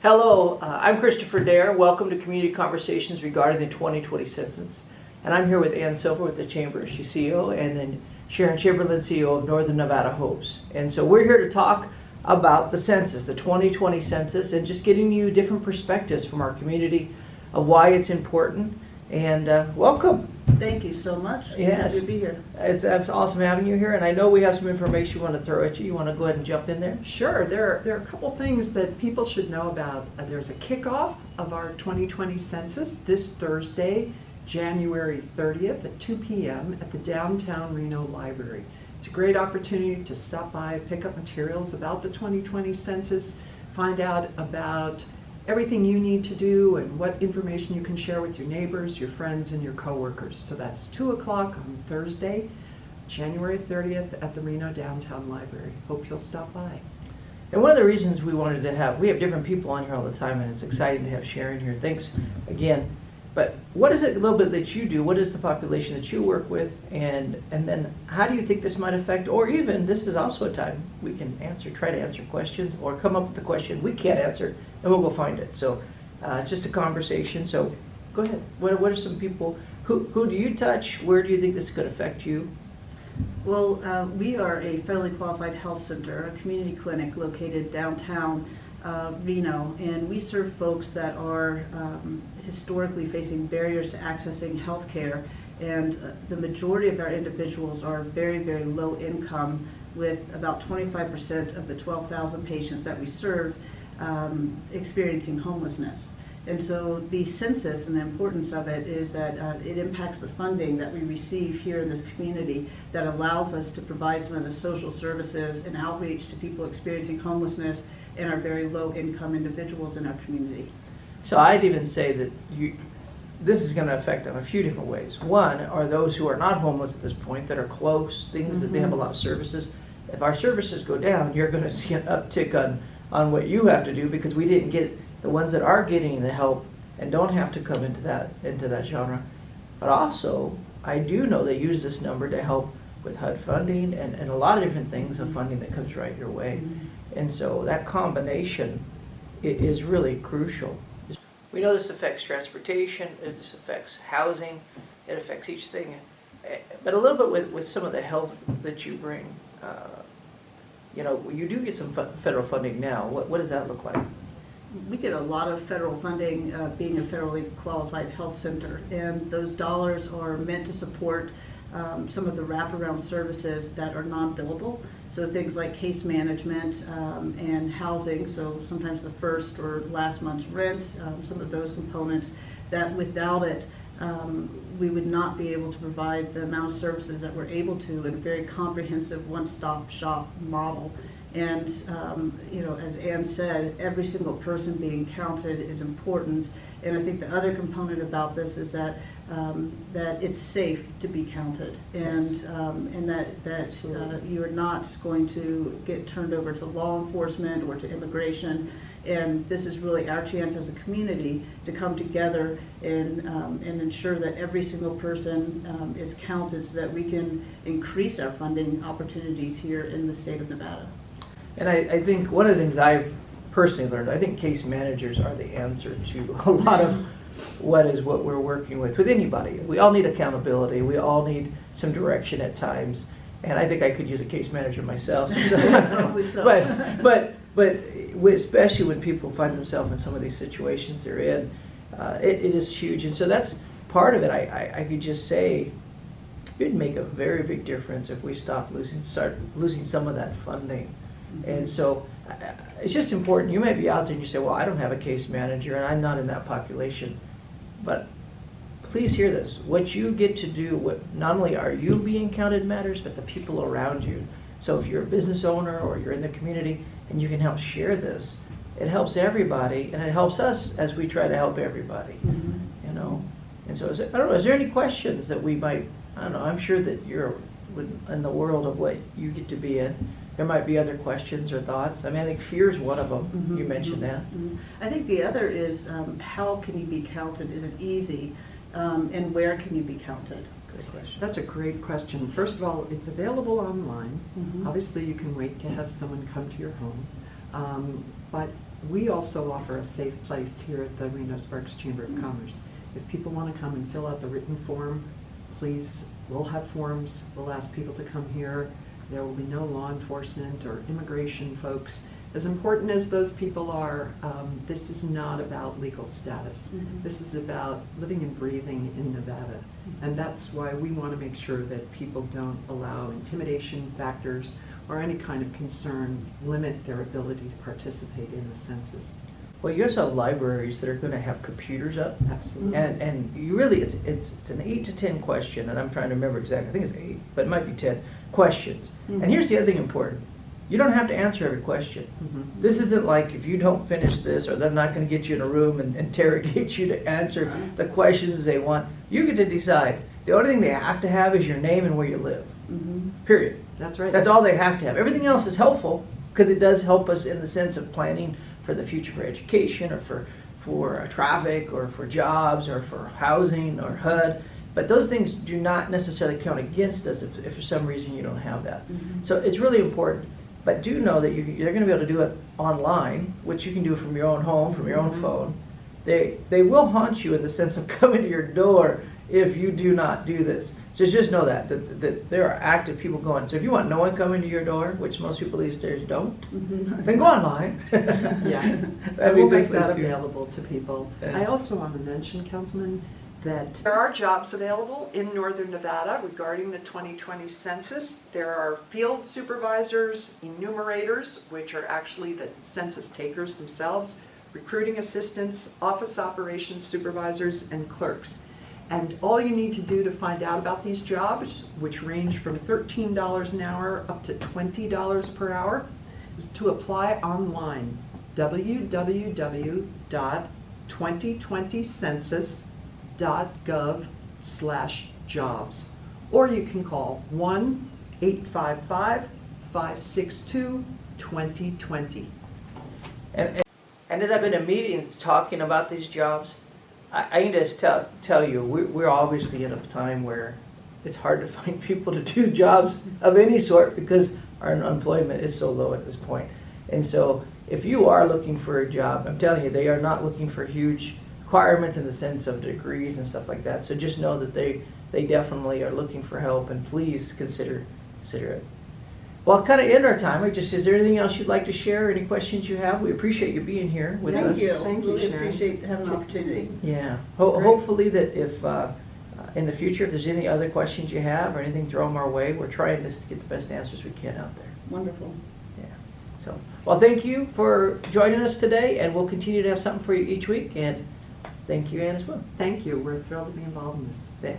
Hello, I'm Kristopher Dahir. Welcome to Community Conversations regarding the 2020 Census. And I'm here with Ann Silver with the Chamber, she's CEO, and then Sharon, Chamberlain, CEO of Northern Nevada Hopes. And so we're here to talk about the census, the 2020 census, and just getting you different perspectives from our community of why it's important. And welcome. Thank you so much. Yes. Good to be here. It's awesome having you here, and I know we have some information you want to throw at you. You want to go ahead and jump in there? Sure. There are a couple things that people should know about. There's a kickoff of our 2020 census this Thursday, January 30th at 2 p.m. at the downtown Reno Library. It's a great opportunity to stop by, pick up materials about the 2020 census, find out about everything you need to do and what information you can share with your neighbors, your friends, and your coworkers. So that's 2 o'clock on Thursday, January 30th at the Reno Downtown Library. Hope you'll stop by. And one of the reasons we wanted to have, we have different people on here all the time, and it's exciting to have Sharon here. Thanks again. But what is it a little bit that you do? What is the population that you work with? And then how do you think this might affect, or even this is also a time we can try to answer questions or come up with the question we can't answer, and we'll go find it. So it's just a conversation. So go ahead. What are some people, who do you touch? Where do you think this could affect you? Well, we are a federally qualified health center, a community clinic located downtown Reno, and we serve folks that are historically facing barriers to accessing health care, and the majority of our individuals are very, very low income, with about 25% of the 12,000 patients that we serve experiencing homelessness. And so the census and the importance of it is that it impacts the funding that we receive here in this community that allows us to provide some of the social services and outreach to people experiencing homelessness and our very low income individuals in our community. So I'd even say that this is going to affect them a few different ways. One are those who are not homeless at this point, that are close, things that they have a lot of services. If our services go down, you're going to see an uptick on what you have to do, because we didn't get the ones that are getting the help and don't have to come into that genre. But also, I do know they use this number to help with HUD funding and a lot of different things of funding that comes right your way. And so that combination is really crucial. We know this affects transportation, this affects housing, it affects each thing. But a little bit with some of the health that you bring. You do get some federal funding now. What does that look like? We get a lot of federal funding being a federally qualified health center, and those dollars are meant to support some of the wraparound services that are non-billable. So things like case management and housing, so sometimes the first or last month's rent, some of those components that without it, we would not be able to provide the amount of services that we're able to in a very comprehensive one-stop shop model. And as Ann said, every single person being counted is important. And I think the other component about this is that that it's safe to be counted, and that you are not going to get turned over to law enforcement or to immigration. And this is really our chance as a community to come together and ensure that every single person is counted, so that we can increase our funding opportunities here in the state of Nevada. And I think one of the things I've personally learned, I think case managers are the answer to a lot of what we're working with anybody. We all need accountability. We all need some direction at times. And I think I could use a case manager myself sometimes. but especially when people find themselves in some of these situations they're in, it is huge. And so that's part of it. I could just say it'd make a very big difference if we start losing some of that funding. And so it's just important. You may be out there and you say, well, I don't have a case manager and I'm not in that population. But please hear this. What you get to do, not only are you being counted matters, but the people around you. So if you're a business owner or you're in the community and you can help share this, it helps everybody, and it helps us as we try to help everybody. And so I don't know, is there any questions that we might, I don't know, I'm sure that you're in the world of what you get to be in. There might be other questions or thoughts. I mean, I think fear is one of them. You mentioned that. I think the other is how can you be counted? Is it easy? And where can you be counted? Good question. That's a great question. First of all, it's available online. Mm-hmm. Obviously, you can wait to have someone come to your home. But we also offer a safe place here at the Reno Sparks Chamber of Commerce. If people want to come and fill out the written form, please, we'll have forms. We'll ask people to come here. There will be no law enforcement or immigration folks. As important as those people are, this is not about legal status. This is about living and breathing in Nevada. And that's why we want to make sure that people don't allow intimidation factors or any kind of concern limit their ability to participate in the census. Well, you also have libraries that are going to have computers up. Absolutely. And you really, it's an 8 to 10 question, and I'm trying to remember exactly, I think it's 8, but it might be 10 questions. And here's the other thing important. You don't have to answer every question. This isn't like if you don't finish this, or they're not going to get you in a room and interrogate you to answer the questions they want. You get to decide. The only thing they have to have is your name and where you live. Period. That's right. That's all they have to have. Everything else is helpful because it does help us in the sense of planning for the future, for education, or for traffic, or for jobs, or for housing, or HUD. But those things do not necessarily count against us if for some reason you don't have that. So it's really important. But do know that you're going to be able to do it online, which you can do from your own home, from your own phone. They will haunt you in the sense of coming to your door if you do not do this. So just know that there are active people going. So if you want no one coming to your door, which most people these days don't, then go online. Yeah, That'd be a we'll big make that place to go. available to people. Yeah. I also want to mention, Councilman, that there are jobs available in Northern Nevada regarding the 2020 census. There are field supervisors, enumerators, which are actually the census takers themselves, recruiting assistants, office operations supervisors, and clerks. And all you need to do to find out about these jobs, which range from $13 an hour up to $20 per hour, is to apply online. www.2020census.gov/jobs. Or you can call 1-855-562-2020. And as I've been in meetings talking about these jobs, I can just tell you, we're obviously in a time where it's hard to find people to do jobs of any sort because our unemployment is so low at this point. And so if you are looking for a job, I'm telling you, they are not looking for huge requirements in the sense of degrees and stuff like that. So just know that they definitely are looking for help, and please consider it. Well, I'll kind of end our time. Is there anything else you'd like to share? Any questions you have? We appreciate you being here with us. Thank you. Thank you, Really Sharon. appreciate having the opportunity. Yeah. Hopefully that if in the future, if there's any other questions you have or anything, throw them our way. We're trying just to get the best answers we can out there. Wonderful. Yeah. So, well, thank you for joining us today, and we'll continue to have something for you each week. And thank you, Ann, as well. Thank you. We're thrilled to be involved in this. Yeah.